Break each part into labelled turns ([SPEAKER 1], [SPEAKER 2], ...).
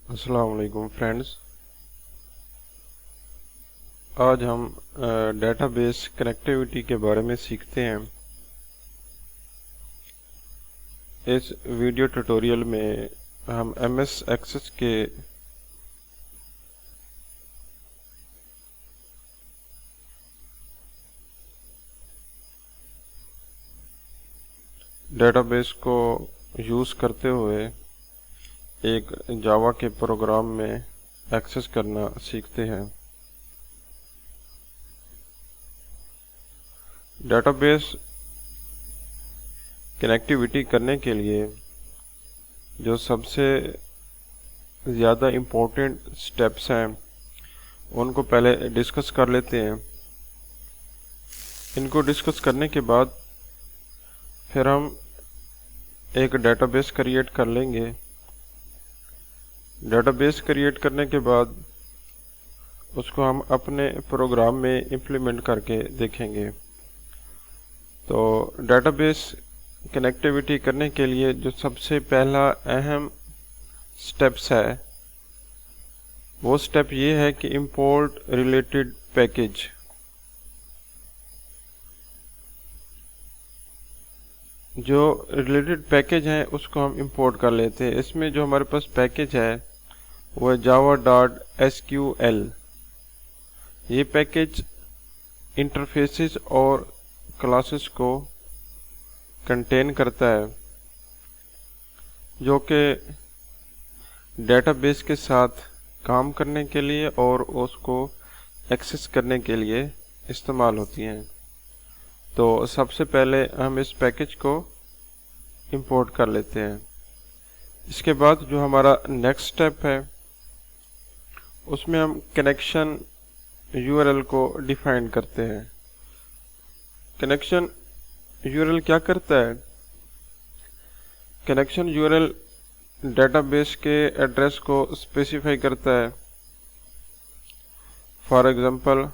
[SPEAKER 1] अस्सलाम वालेकुम फ्रेंड्स। आज हम डेटाबेस कनेक्टिविटी के बारे में सीखते हैं। इस वीडियो ट्यूटोरियल में हम एमएस एक्सेस के डेटाबेस को यूज़ करते हुए एक जावा के प्रोग्राम में एक्सेस करना सीखते हैं। डेटाबेस कनेक्टिविटी करने के लिए जो सबसे ज़्यादा इम्पोर्टेंट स्टेप्स हैं उनको पहले डिस्कस कर लेते हैं। इनको डिस्कस करने के बाद फिर हम एक डेटाबेस क्रिएट कर लेंगे। डेटाबेस क्रिएट करने के बाद उसको हम अपने प्रोग्राम में इम्प्लीमेंट करके देखेंगे। तो डेटाबेस कनेक्टिविटी करने के लिए जो सबसे पहला अहम स्टेप्स है वो स्टेप ये है कि इंपोर्ट रिलेटेड पैकेज। जो रिलेटेड पैकेज हैं उसको हम इंपोर्ट कर लेते हैं। इसमें जो हमारे पास पैकेज है वो है java.sql। ये पैकेज इंटरफेसेस और क्लासेस को कंटेन करता है जो कि डेटाबेस के साथ काम करने के लिए और उसको एक्सेस करने के लिए इस्तेमाल होती हैं। तो सबसे पहले हम इस पैकेज को इंपोर्ट कर लेते हैं। इसके बाद जो हमारा नेक्स्ट स्टेप है उसमें हम कनेक्शन यूआरएल को डिफाइन करते हैं। कनेक्शन यूआरएल क्या करता है? कनेक्शन यूआरएल डेटाबेस के एड्रेस को स्पेसिफाई करता है। फॉर एग्जांपल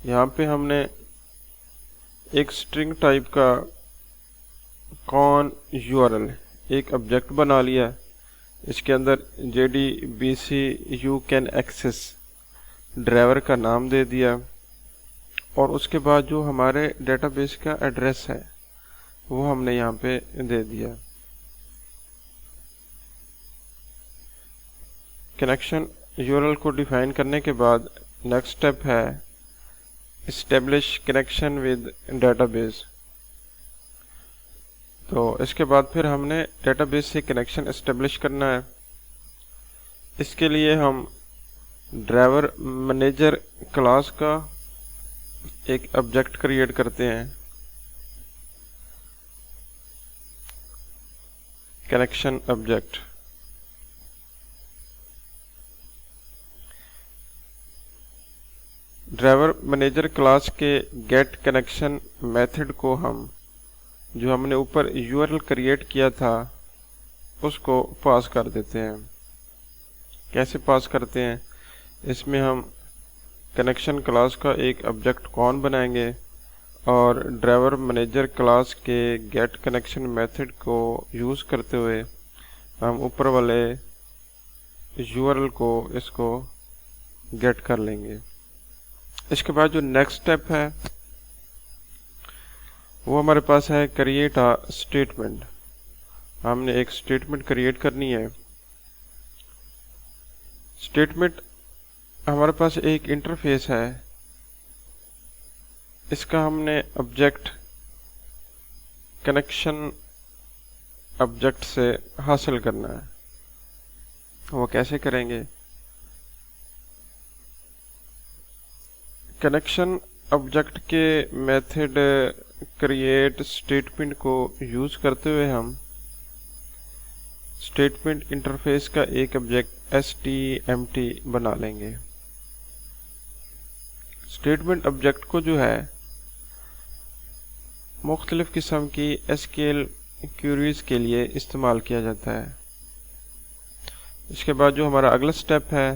[SPEAKER 1] यहाँ पे हमने एक स्ट्रिंग टाइप का कॉन यूआरएल एक ऑब्जेक्ट बना लिया। इसके अंदर JDBC you can access driver का नाम दे दिया और उसके बाद जो हमारे डेटाबेस का एड्रेस है वो हमने यहाँ पे दे दिया। कनेक्शन यूआरएल को डिफाइन करने के बाद नेक्स्ट स्टेप है एस्टेब्लिश कनेक्शन विद डेटाबेस। तो इसके बाद फिर हमने डेटाबेस से कनेक्शन एस्टेब्लिश करना है। इसके लिए हम ड्राइवर मैनेजर क्लास का एक ऑब्जेक्ट क्रिएट करते हैं। Connection object driver manager class के गेट कनेक्शन मेथड को हम जो हमने ऊपर यूआरएल क्रिएट किया था उसको पास कर देते हैं। कैसे पास करते हैं? इसमें हम कनेक्शन क्लास का एक ऑब्जेक्ट कौन बनाएंगे और ड्राइवर मैनेजर क्लास के गेट कनेक्शन मेथड को यूज़ करते हुए हम ऊपर वाले यूआरएल को इसको गेट कर लेंगे। इसके बाद जो नेक्स्ट स्टेप है वो हमारे पास है क्रिएट अ स्टेटमेंट। हमने एक स्टेटमेंट क्रिएट करनी है। स्टेटमेंट हमारे पास एक इंटरफेस है, इसका हमने ऑब्जेक्ट कनेक्शन ऑब्जेक्ट से हासिल करना है। वो कैसे करेंगे? कनेक्शन ऑब्जेक्ट के मेथड क्रिएट स्टेटमेंट को यूज करते हुए हम स्टेटमेंट इंटरफेस का एक ऑब्जेक्ट STMT बना लेंगे। स्टेटमेंट ऑब्जेक्ट को जो है मुख्तलिफ किस्म की SQL क्यूरीज के लिए इस्तेमाल किया जाता है। इसके बाद जो हमारा अगला स्टेप है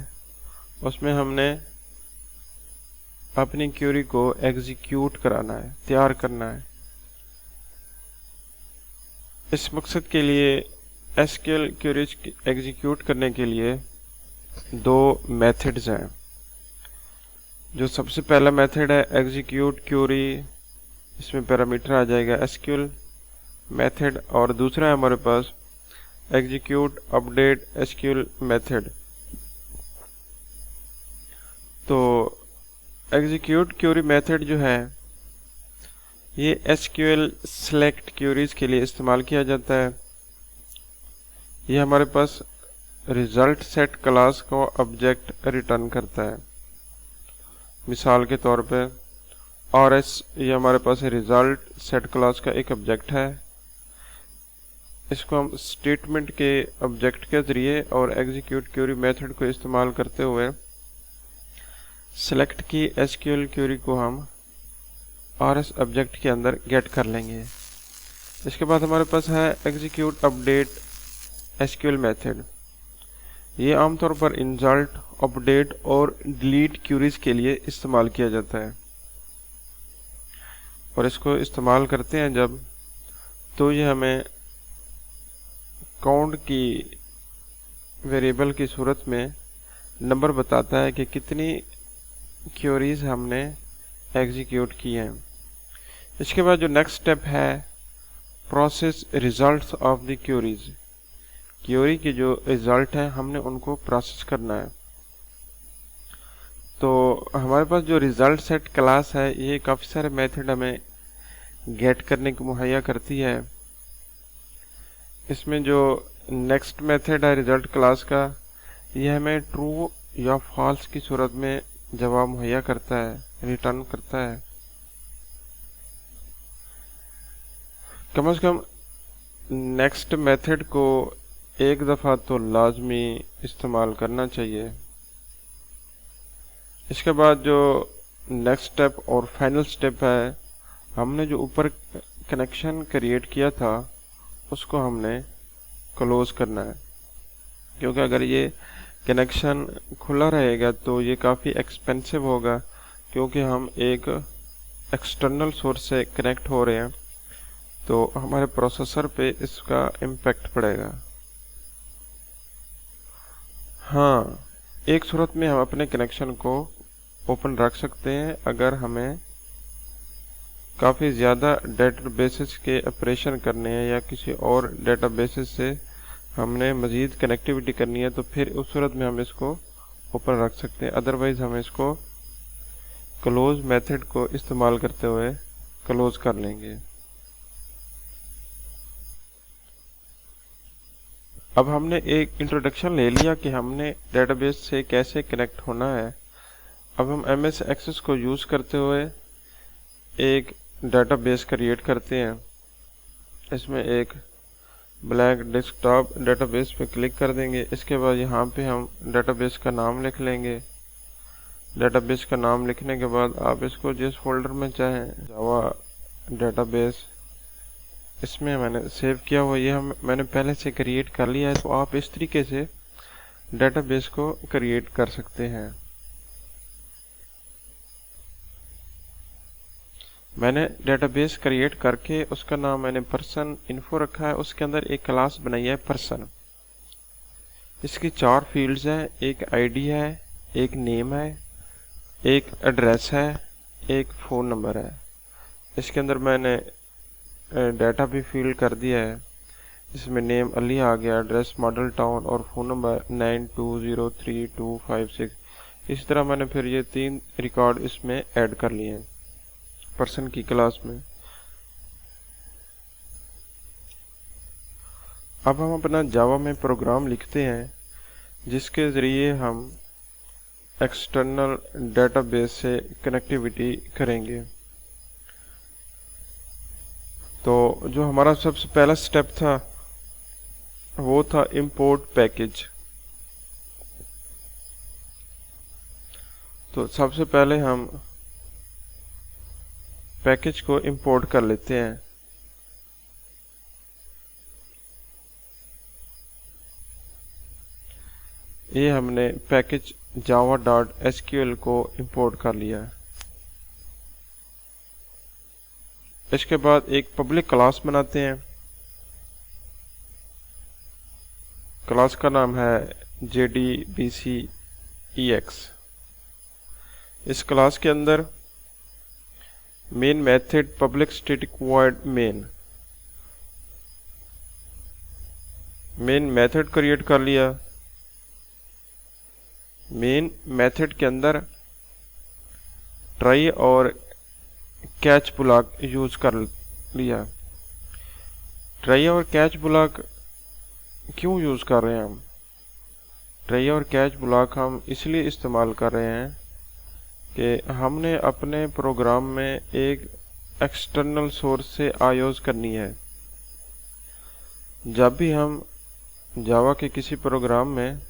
[SPEAKER 1] उसमें हमने अपनी क्यूरी को एग्जीक्यूट कराना है, तैयार करना है। इस मकसद के लिए एसक्यूएल क्वेरीज एग्जीक्यूट करने के लिए दो मेथड्स हैं। जो सबसे पहला मेथड है एग्जीक्यूट क्वेरी, इसमें पैरामीटर आ जाएगा एसक्यूएल मेथड, और दूसरा है हमारे पास एग्जीक्यूट अपडेट एसक्यूएल मेथड। तो एग्जीक्यूट क्वेरी मेथड जो है ये एसक्यूएल सेलेक्ट क्वेरीज के लिए इस्तेमाल किया जाता है। ये हमारे पास रिजल्ट सेट क्लास को ऑब्जेक्ट रिटर्न करता है। मिसाल के तौर पे RS ये हमारे पास रिजल्ट सेट क्लास का एक ऑब्जेक्ट है। इसको हम स्टेटमेंट के ऑब्जेक्ट के जरिए और एग्जीक्यूट क्वेरी मेथड को इस्तेमाल करते हुए सेलेक्ट की एसक्यूएल क्वेरी को हम RS ऑब्जेक्ट के अंदर गेट कर लेंगे। इसके बाद हमारे पास है एग्जीक्यूट अपडेट एसक्यूएल मेथड। ये आमतौर पर इंसर्ट, अपडेट और डिलीट क्वेरीज के लिए इस्तेमाल किया जाता है, और इसको इस्तेमाल करते हैं जब तो ये हमें काउंट की वेरिएबल की सूरत में नंबर बताता है कि कितनी क्वेरीज हमने एग्जीक्यूट की हैं। इसके बाद जो नेक्स्ट स्टेप है process results of the queries. Query के जो रिजल्ट है हमने उनको प्रोसेस करना है। तो हमारे पास जो रिजल्ट सेट क्लास है ये काफ़ी सारे मेथड हमें गेट करने को मुहैया करती है। इसमें जो नेक्स्ट मेथड है रिजल्ट क्लास का, ये हमें ट्रू या फॉल्स की सूरत में जवाब मुहैया करता है, रिटर्न करता है। कम से कम नेक्स्ट मेथड को एक दफ़ा तो लाजमी इस्तेमाल करना चाहिए। इसके बाद जो नेक्स्ट स्टेप और फाइनल स्टेप है, हमने जो ऊपर कनेक्शन क्रिएट किया था उसको हमने क्लोज करना है, क्योंकि अगर ये कनेक्शन खुला रहेगा तो ये काफ़ी एक्सपेंसिव होगा, क्योंकि हम एक एक्सटर्नल सोर्स से कनेक्ट हो रहे हैं, तो हमारे प्रोसेसर पे इसका इम्पैक्ट पड़ेगा। हाँ, एक सूरत में हम अपने कनेक्शन को ओपन रख सकते हैं अगर हमें काफ़ी ज़्यादा डेटाबेसेस के ऑपरेशन करने हैं या किसी और डेटाबेसेस से हमने मज़ीद कनेक्टिविटी करनी है, तो फिर उस सूरत में हम इसको ओपन रख सकते हैं। अदरवाइज़ हम इसको क्लोज मेथड को इस्तेमाल करते हुए क्लोज कर लेंगे। अब हमने एक इंट्रोडक्शन ले लिया कि हमने डेटाबेस से कैसे कनेक्ट होना है। अब हम MS एक्सेस को यूज़ करते हुए एक डेटाबेस क्रिएट करते हैं। इसमें एक ब्लैंक डेस्कटॉप डेटाबेस पे क्लिक कर देंगे। इसके बाद यहाँ पे हम डेटाबेस का नाम लिख लेंगे। डेटाबेस का नाम लिखने के बाद आप इसको जिस फोल्डर में चाहें, जावा डेटाबेस, इसमें मैंने सेव किया हुआ, ये मैंने पहले से क्रिएट कर लिया है, तो आप इस तरीके से डेटाबेस को क्रिएट कर सकते हैं। मैंने डेटाबेस क्रिएट करके उसका नाम मैंने पर्सन इन्फो रखा है। उसके अंदर एक क्लास बनाई है पर्सन। इसकी 4 फील्ड्स हैं, एक आईडी है, एक नेम है, एक एड्रेस है, एक फ़ोन नंबर है। इसके अंदर मैंने डाटा भी फिल कर दिया है। इसमें नेम अली आ गया, एड्रेस मॉडल टाउन और फ़ोन नंबर 92032556। इस तरह मैंने फिर ये 3 रिकॉर्ड इसमें ऐड कर लिए हैं पर्सन की क्लास में। अब हम अपना जावा में प्रोग्राम लिखते हैं जिसके ज़रिए हम एक्सटर्नल डेटाबेस से कनेक्टिविटी करेंगे। तो जो हमारा सबसे पहला स्टेप था वो था इंपोर्ट पैकेज। तो सबसे पहले हम पैकेज को इंपोर्ट कर लेते हैं। ये हमने पैकेज java.sql को इंपोर्ट कर लिया है। इसके बाद एक पब्लिक क्लास बनाते हैं। क्लास का नाम है JDBCEX। इस क्लास के अंदर main method public static void main method create कर लिया। मेन मेथड के अंदर ट्राई और कैच ब्लॉक यूज कर लिया। ट्राई और कैच ब्लॉक क्यों यूज कर रहे हैं हम? ट्राई और कैच ब्लॉक हम इसलिए इस्तेमाल कर रहे हैं कि हमने अपने प्रोग्राम में एक एक्सटर्नल सोर्स से आयोज करनी है। जब भी हम जावा के किसी प्रोग्राम में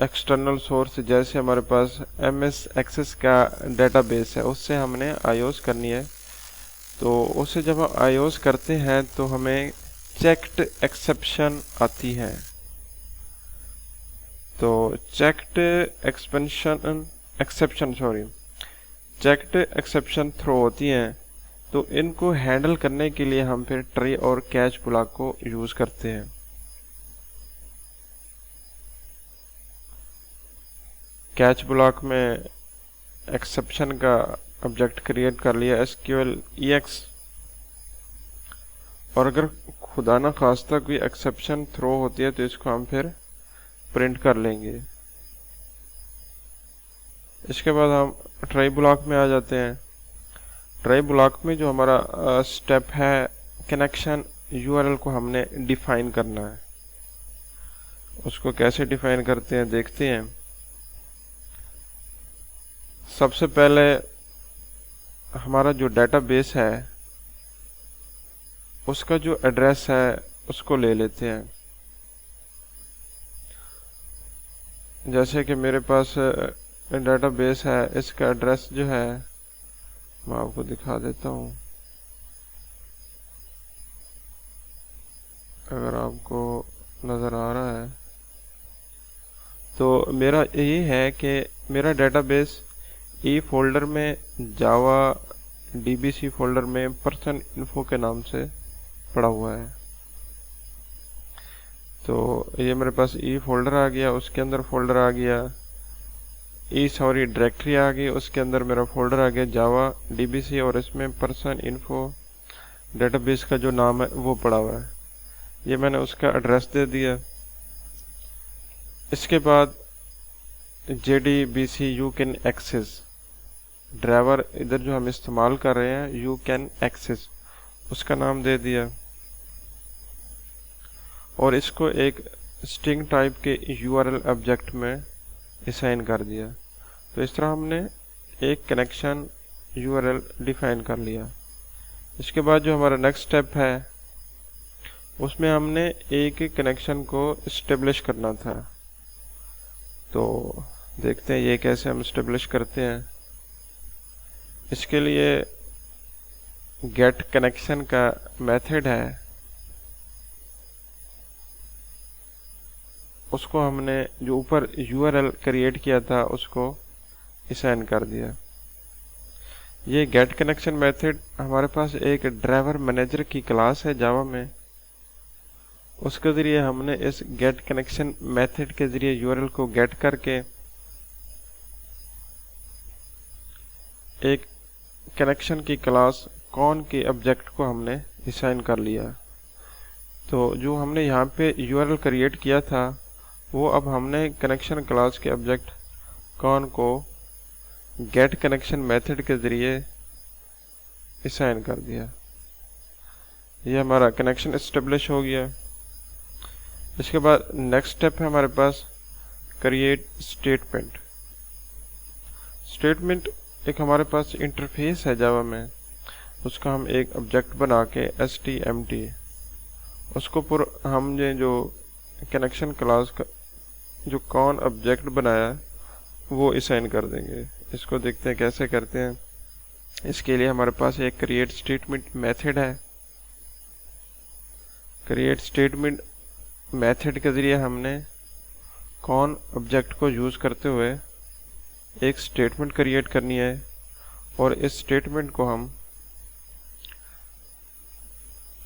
[SPEAKER 1] एक्सटर्नल सोर्स, जैसे हमारे पास MS एक्सेस का डेटाबेस है, उससे हमने आयोज करनी है, तो उससे जब हम आयोज करते हैं तो हमें चेक्ड एक्सेप्शन आती है। तो चेक्ड एक्सेप्शन थ्रो होती हैं। तो इनको हैंडल करने के लिए हम फिर ट्री और कैच ब्लॉक को यूज करते हैं। कैच ब्लॉक में एक्सेप्शन का ऑब्जेक्ट क्रिएट कर लिया SQL EX, और अगर खुदा ना खास्ता कोई एक्सेप्शन थ्रो होती है तो इसको हम फिर प्रिंट कर लेंगे। इसके बाद हम ट्राई ब्लॉक में आ जाते हैं। ट्राई ब्लॉक में जो हमारा स्टेप है, कनेक्शन URL को हमने डिफाइन करना है। उसको कैसे डिफाइन करते हैं देखते हैं। सबसे पहले हमारा जो डेटाबेस है उसका जो एड्रेस है उसको ले लेते हैं। जैसे कि मेरे पास डेटाबेस है, इसका एड्रेस जो है मैं आपको दिखा देता हूँ। अगर आपको नज़र आ रहा है तो मेरा ये है कि मेरा डेटाबेस E फोल्डर में जावा DBC फोल्डर में पर्सन इन्फो के नाम से पड़ा हुआ है। तो ये मेरे पास E फोल्डर आ गया, उसके अंदर फोल्डर आ गया डायरेक्टरी आ गई, उसके अंदर मेरा फोल्डर आ गया जावा DBC, और इसमें पर्सन इन्फो डेटाबेस का जो नाम है वो पड़ा हुआ है। ये मैंने उसका एड्रेस दे दिया। इसके बाद JDBC you can access driver, इधर जो हम इस्तेमाल कर रहे हैं यू कैन एक्सेस, उसका नाम दे दिया, और इसको एक स्ट्रिंग टाइप के URL ऑब्जेक्ट में असाइन कर दिया। तो इस तरह हमने एक कनेक्शन URL डिफाइन कर लिया। इसके बाद जो हमारा नेक्स्ट स्टेप है उसमें हमने एक कनेक्शन को इस्टेब्लिश करना था। तो देखते हैं ये कैसे हम इस्टेब्लिश करते हैं। इसके लिए गेट कनेक्शन का मेथड है, उसको हमने जो ऊपर URL क्रिएट किया था उसको असाइन कर दिया। ये गेट कनेक्शन मेथड हमारे पास एक ड्राइवर मैनेजर की क्लास है जावा में, उसके ज़रिए हमने इस गेट कनेक्शन मेथड के ज़रिए URL को गेट करके एक कनेक्शन की क्लास कौन के ऑब्जेक्ट को हमने असाइन कर लिया। तो जो हमने यहाँ पे URL क्रिएट किया था वो अब हमने कनेक्शन क्लास के ऑब्जेक्ट कौन को गेट कनेक्शन मेथड के ज़रिए असाइन कर दिया। ये हमारा कनेक्शन एस्टेब्लिश हो गया। इसके बाद नेक्स्ट स्टेप है हमारे पास क्रिएट स्टेटमेंट। स्टेटमेंट एक हमारे पास इंटरफेस है जावा में, उसका हम एक ऑब्जेक्ट बना के HTMT उसको हमने जो कनेक्शन क्लास का जो कौन ऑब्जेक्ट बनाया वो असाइन कर देंगे। इसको देखते हैं कैसे करते हैं। इसके लिए हमारे पास एक क्रिएट स्टेटमेंट मेथड है। क्रिएट स्टेटमेंट मेथड के ज़रिए हमने कौन ऑब्जेक्ट को यूज़ करते हुए एक स्टेटमेंट क्रिएट करनी है, और इस स्टेटमेंट को हम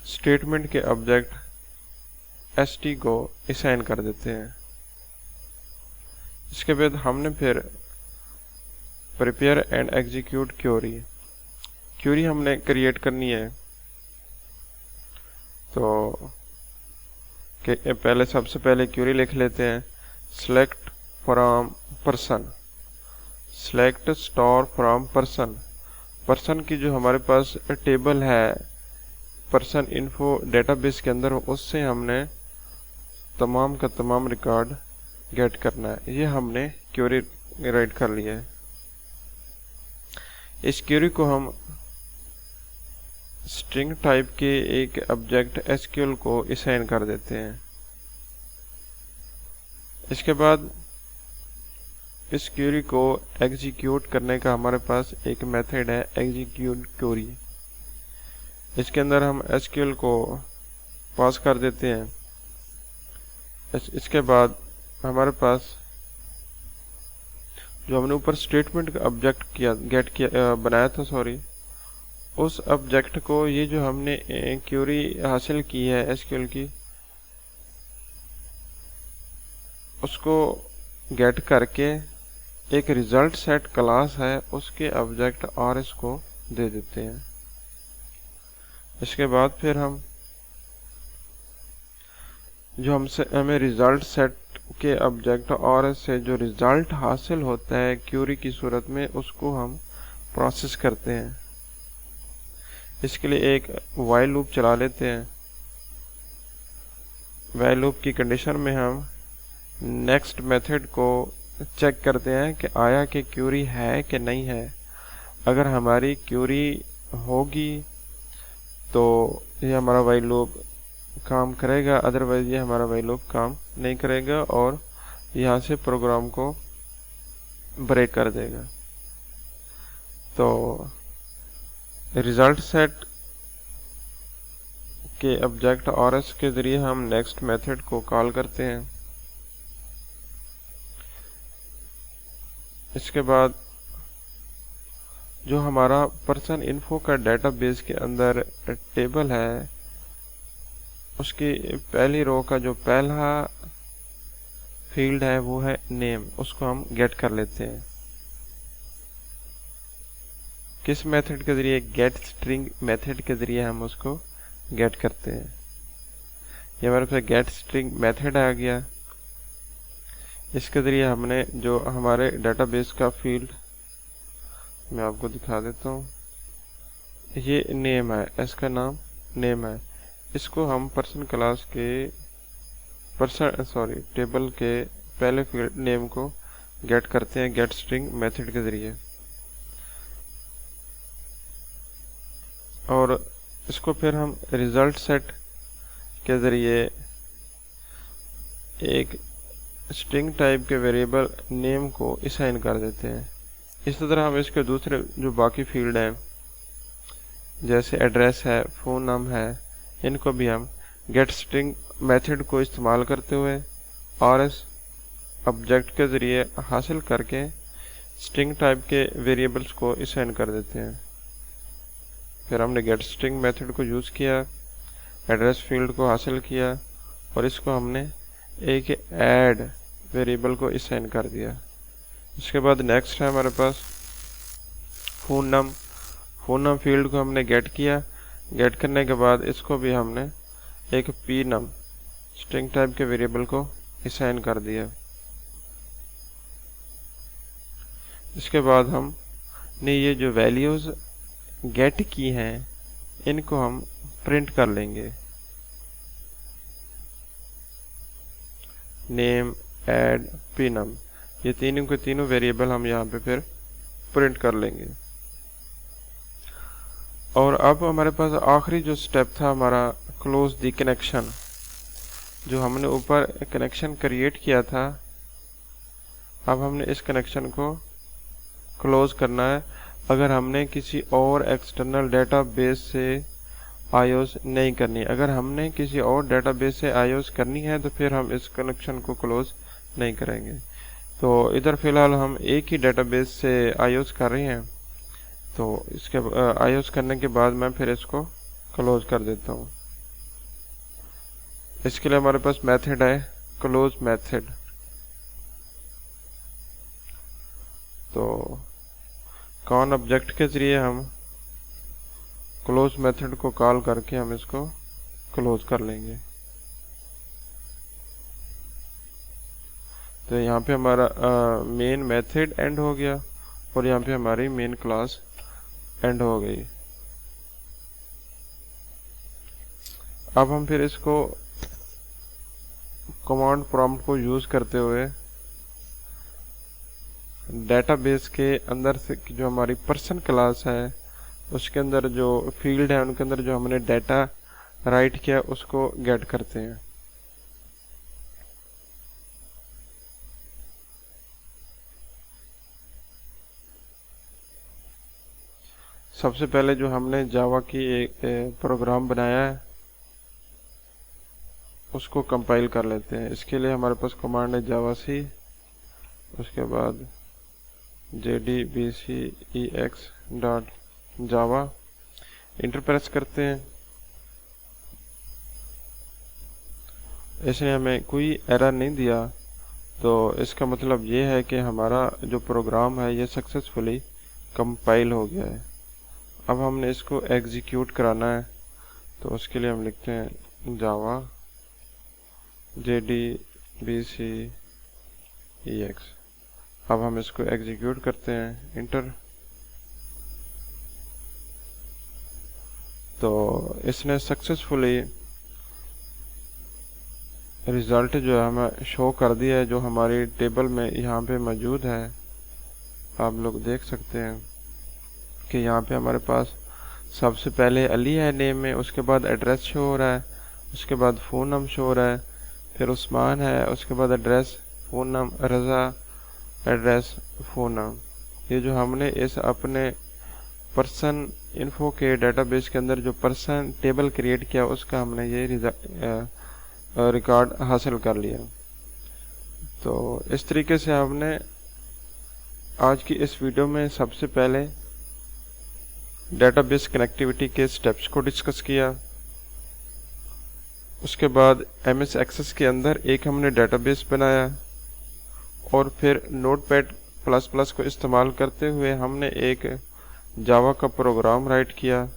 [SPEAKER 1] स्टेटमेंट के ऑब्जेक्ट st को असाइन कर देते हैं। इसके बाद हमने फिर प्रिपेयर एंड एग्जीक्यूट क्यूरी हमने क्रिएट करनी है। तो पहले सबसे पहले क्यूरी लिख लेते हैं, select from person, select star from person. Person की जो हमारे पास टेबल है पर्सन इन्फो डेटाबेस के अंदर, उससे हमने तमाम का तमाम रिकॉर्ड गेट करना है। ये हमने क्यूरी राइट कर लिया है। इस क्यूरी को हम स्ट्रिंग टाइप के एक ऑब्जेक्ट एसक्यूएल को असाइन कर देते हैं। इसके बाद इस क्यूरी को एग्जीक्यूट करने का हमारे पास एक मेथड है, एग्जीक्यूट क्यूरी। इसके अंदर हम एसक्यूएल को पास कर देते हैं। इसके बाद हमारे पास जो हमने ऊपर स्टेटमेंट का ऑब्जेक्ट बनाया था, उस ऑब्जेक्ट को, ये जो हमने क्यूरी हासिल की है एसक्यूएल की, उसको गेट करके एक रिजल्ट सेट क्लास है, उसके ऑब्जेक्ट RS को दे देते हैं। इसके बाद फिर हम जो हमें रिजल्ट सेट के ऑब्जेक्ट RS से जो रिजल्ट हासिल होता है क्यूरी की सूरत में, उसको हम प्रोसेस करते हैं। इसके लिए एक व्हाइल लूप चला लेते हैं। व्हाइल लूप की कंडीशन में हम नेक्स्ट मेथड को चेक करते हैं कि आया कि क्यूरी है कि नहीं है। अगर हमारी क्यूरी होगी तो ये हमारा व्हाइल लूप काम करेगा, अदरवाइज ये हमारा व्हाइल लूप काम नहीं करेगा और यहाँ से प्रोग्राम को ब्रेक कर देगा। तो रिजल्ट सेट के ऑब्जेक्ट RS के जरिए हम नेक्स्ट मेथड को कॉल करते हैं। इसके बाद जो हमारा पर्सन इन्फो का डेटाबेस के अंदर टेबल है, उसकी पहली रो का जो पहला फील्ड है वो है नेम, उसको हम गेट कर लेते हैं। किस मेथड के जरिए? गेट स्ट्रिंग मेथड के जरिए हम उसको गेट करते हैं। ये हमारे पास गेट स्ट्रिंग मेथड आ गया। इसके जरिए हमने जो हमारे डेटाबेस का फील्ड, मैं आपको दिखा देता हूँ, ये नेम है, इसका नाम नेम है। इसको हम पर्सन क्लास के टेबल के पहले फील्ड नेम को गेट करते हैं गेट स्ट्रिंग मेथड के जरिए। और इसको फिर हम रिजल्ट सेट के जरिए एक स्ट्रिंग टाइप के वेरिएबल नेम को असाइन कर देते हैं। इस तरह हम इसके दूसरे जो बाकी फील्ड हैं, जैसे एड्रेस है, फ़ोन नंबर है, इनको भी हम गेट स्ट्रिंग मेथड को इस्तेमाल करते हुए RS ऑब्जेक्ट के ज़रिए हासिल करके स्ट्रिंग टाइप के वेरिएबल्स को असाइन कर देते हैं। फिर हमने गेट स्ट्रिंग मेथड को यूज़ किया, एड्रेस फील्ड को हासिल किया और इसको हमने एक ऐड वेरिएबल को असाइन कर दिया। इसके बाद नेक्स्ट है हमारे पास फ़ोन नंबर फील्ड को हमने गेट किया। गेट करने के बाद इसको भी हमने एक pnum स्ट्रिंग टाइप के वेरिएबल को असाइन कर दिया। इसके बाद हमने ये जो वैल्यूज़ गेट की हैं, इनको हम प्रिंट कर लेंगे। नेम, ऐड, pnum, ये तीनों के तीनों वेरिएबल हम यहाँ पे फिर प्रिंट कर लेंगे। और अब हमारे पास आखिरी जो स्टेप था हमारा, क्लोज द कनेक्शन। जो हमने ऊपर कनेक्शन क्रिएट किया था, अब हमने इस कनेक्शन को क्लोज करना है। अगर हमने किसी और एक्सटर्नल डेटाबेस से आईओएस नहीं करनी, अगर हमने किसी और डेटाबेस से आईओएस करनी है तो फिर हम इस कनेक्शन को क्लोज नहीं करेंगे। तो इधर फिलहाल हम एक ही डेटाबेस से आईओएस कर रहे हैं, तो इसके आईओएस करने के बाद मैं फिर इसको क्लोज कर देता हूँ। इसके लिए हमारे पास मेथड है क्लोज मेथड। तो कॉन ऑब्जेक्ट के जरिए हम क्लोज मेथड को कॉल करके हम इसको क्लोज कर लेंगे। तो यहाँ पे हमारा मेन मेथड एंड हो गया और यहाँ पे हमारी मेन क्लास एंड हो गई। अब हम फिर इसको कमांड प्रॉम्प्ट को यूज करते हुए डेटाबेस के अंदर से जो हमारी पर्सन क्लास है उसके अंदर जो फील्ड है उनके अंदर जो हमने डाटा राइट किया उसको गेट करते हैं। सबसे पहले जो हमने जावा की एक प्रोग्राम बनाया है उसको कंपाइल कर लेते हैं। इसके लिए हमारे पास कमांड है जावा सी, उसके बाद jdbcex.java, इंटर प्रेस करते हैं। इसने हमें कोई एरर नहीं दिया, तो इसका मतलब ये है कि हमारा जो प्रोग्राम है ये सक्सेसफुली कंपाइल हो गया है। अब हमने इसको एग्जीक्यूट कराना है, तो उसके लिए हम लिखते हैं जावा jdbcex। अब हम इसको एग्जीक्यूट करते हैं, इंटर। तो इसने सक्सेसफुली रिजल्ट जो है हमें शो कर दिया है, जो हमारी टेबल में यहाँ पे मौजूद है। आप लोग देख सकते हैं कि यहाँ पे हमारे पास सबसे पहले अली है नेम में, उसके बाद एड्रेस शो हो रहा है, उसके बाद फ़ोन नंबर शो हो रहा है, फिर उस्मान है, उसके बाद एड्रेस, फ़ोन नंबर, रज़ा, एड्रेस, फ़ोन नंबर। ये जो हमने इस अपने पर्सन इन्फो के डेटाबेस के अंदर जो पर्सन टेबल क्रिएट किया उसका हमने ये रिकॉर्ड हासिल कर लिया। तो इस तरीके से हमने आज की इस वीडियो में सबसे पहले डेटाबेस कनेक्टिविटी के स्टेप्स को डिस्कस किया। उसके बाद एमएस एक्सेस के अंदर एक हमने डेटाबेस बनाया और फिर नोटपैड प्लस प्लस को इस्तेमाल करते हुए हमने एक जावा का प्रोग्राम राइट किया।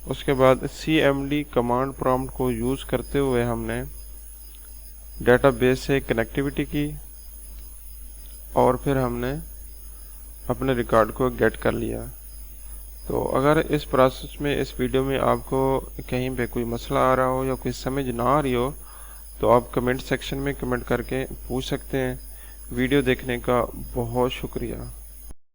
[SPEAKER 1] उसके बाद cmd कमांड प्रॉम्प्ट को यूज़ करते हुए हमने डेटाबेस से कनेक्टिविटी की और फिर हमने अपने रिकॉर्ड को गेट कर लिया। तो अगर इस प्रोसेस में, इस वीडियो में आपको कहीं पे कोई मसला आ रहा हो या कोई समझ ना आ रही हो तो आप कमेंट सेक्शन में कमेंट करके पूछ सकते हैं। वीडियो देखने का बहुत शुक्रिया।